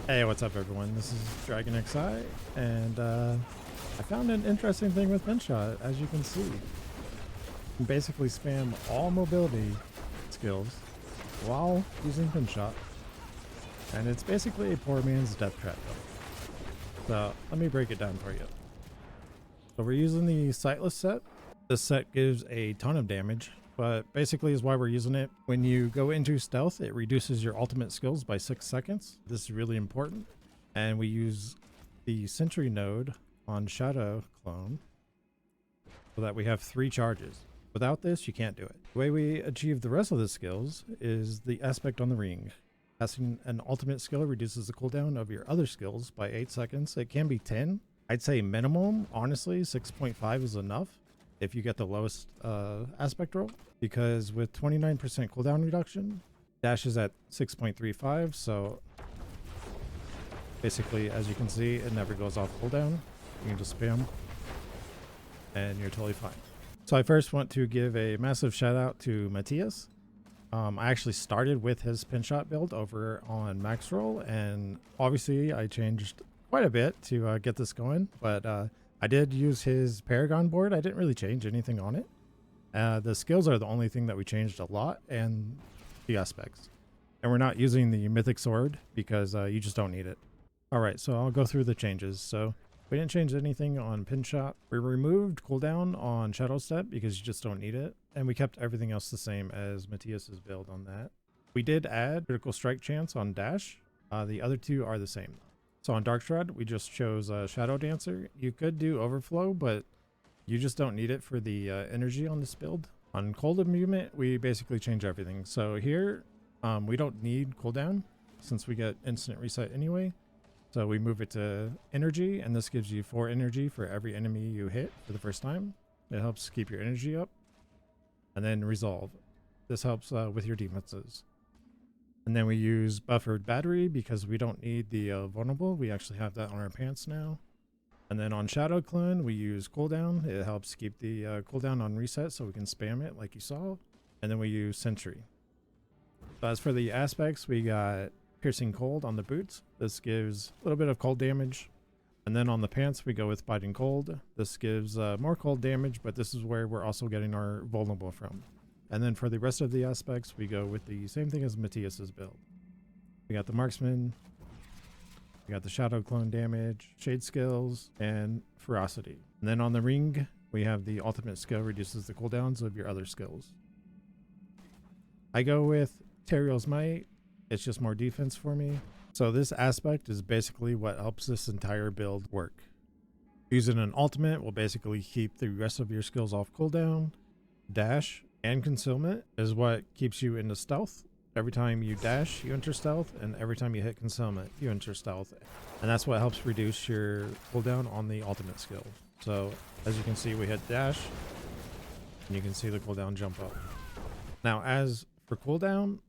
Hey, what's up everyone? This is Dragon XI, and I found an interesting thing with Pinshot. As you can see, you can basically spam all mobility skills while using Pinshot, and it's basically a poor man's death trap. So let me break it down for you. So we're using the Sightless set. This set gives a ton of damage, but basically is why we're using it. When you go into stealth, it reduces your ultimate skills by 6 seconds. This is really important. And we use the sentry node on Shadow Clone so that we have 3 charges. Without this, you can't do it. The way we achieve the rest of the skills is the aspect on the ring. Passing an ultimate skill reduces the cooldown of your other skills by 8 seconds. It can be 10. I'd say minimum, honestly, 6.5 is enough if you get the lowest aspect roll, because with 29% cooldown reduction, dash is at 6.35, so basically, as you can see, it never goes off cooldown. You can just spam and you're totally fine. So I first want to give a massive shout out to Matthias. I actually started with his Pinshot build over on Max Roll, and obviously I changed quite a bit to get this going, but I did use his Paragon board. I didn't really change anything on it. The skills are the only thing that we changed a lot, and the aspects. And we're not using the Mythic Sword because you just don't need it. Alright, so I'll go through the changes. So we didn't change anything on Pinshot. We removed cooldown on Shadow Step because you just don't need it. And we kept everything else the same as Matthias's build on that. We did add critical strike chance on Dash. The other two are the same. So on Dark Shroud, we just chose Shadow Dancer. You could do Overflow, but you just don't need it for the energy on this build. On Cold Imbuement, we basically change everything. So here, we don't need cooldown since we get instant reset anyway. So we move it to energy, and this gives you 4 energy for every enemy you hit for the first time. It helps keep your energy up. And then Resolve. This helps with your defenses. And then we use Buffered Battery because we don't need the Vulnerable. We actually have that on our pants now. And then on Shadow Clone, we use Cooldown. It helps keep the cooldown on reset so we can spam it like you saw. And then we use Sentry. So as for the aspects, we got Piercing Cold on the boots. This gives a little bit of cold damage. And then on the pants, we go with Biting Cold. This gives more cold damage, but this is where we're also getting our Vulnerable from. And then for the rest of the aspects, we go with the same thing as Matthias's build. We got the Marksman, we got the Shadow Clone damage, Shade skills, and Ferocity. And then on the ring, we have the ultimate skill reduces the cooldowns of your other skills. I go with Teriel's Might. It's just more defense for me. So this aspect is basically what helps this entire build work. Using an ultimate will basically keep the rest of your skills off cooldown. Dash and Concealment is what keeps you into stealth. Every time you dash, you enter stealth, and every time you hit Concealment, you enter stealth. And that's what helps reduce your cooldown on the ultimate skill. So as you can see, we hit dash, and you can see the cooldown jump up. Now as for cooldown,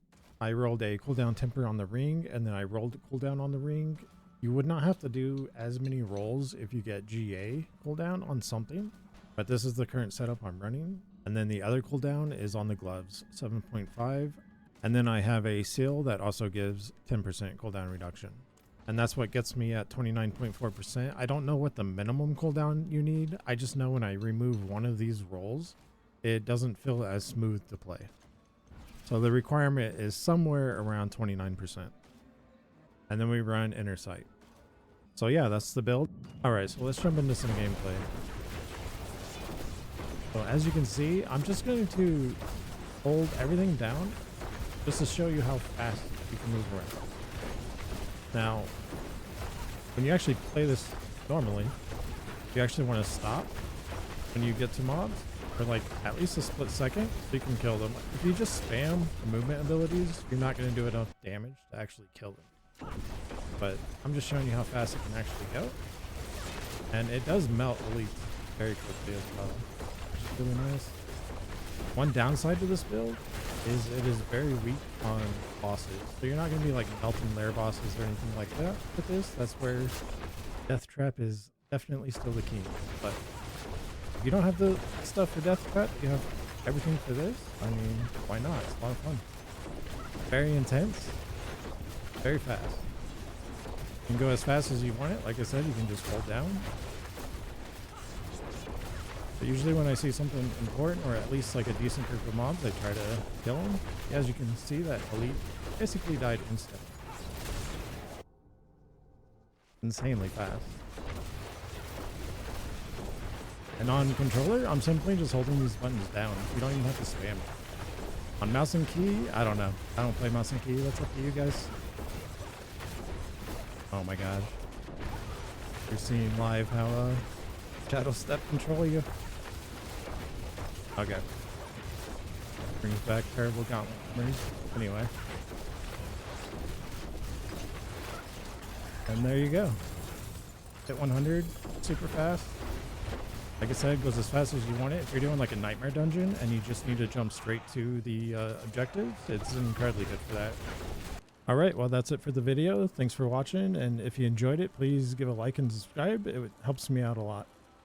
I rolled a cooldown temper on the ring, and then I rolled cooldown on the ring. You would not have to do as many rolls if you get GA cooldown on something, but this is the current setup I'm running. And then the other cooldown is on the gloves, 7.5. And then I have a seal that also gives 10% cooldown reduction. And that's what gets me at 29.4%. I don't know what the minimum cooldown you need. I just know when I remove one of these rolls, it doesn't feel as smooth to play. So the requirement is somewhere around 29%. And then we run Inner Sight. So yeah, that's the build. All right, so let's jump into some gameplay. So as you can see, I'm just going to hold everything down just to show you how fast you can move around. Now, when you actually play this normally, you actually want to stop when you get to mobs for like at least a split second so you can kill them. If you just spam the movement abilities, you're not going to do enough damage to actually kill them. But I'm just showing you how fast it can actually go. And it does melt elites very quickly as well. Really nice. One downside to this build is it is very weak on bosses. So you're not going to be like melting lair bosses or anything like that with this. That's where Death Trap is definitely still the king. But if you don't have the stuff for Death Trap, you have everything for this. I mean, why not? It's a lot of fun. Very intense. Very fast. can go as fast as you want it. Like I said, you can just hold down. But usually when I see something important, or at least like a decent group of mobs, I try to kill them. As you can see, that elite basically died instantly. Insanely fast. And on controller, I'm simply just holding these buttons down. You don't even have to spam it. On mouse and key, I don't know. I don't play mouse and key. That's up to you guys. Oh my god. You're seeing live how Shadow Step control you. Okay. Brings back terrible gauntlet memories. Anyway. And there you go. Hit 100 super fast. Like I said, it goes as fast as you want it. If you're doing like a nightmare dungeon and you just need to jump straight to the objectives, it's incredibly good for that. Alright, well that's it for the video. Thanks for watching, and if you enjoyed it, please give a like and subscribe. It helps me out a lot.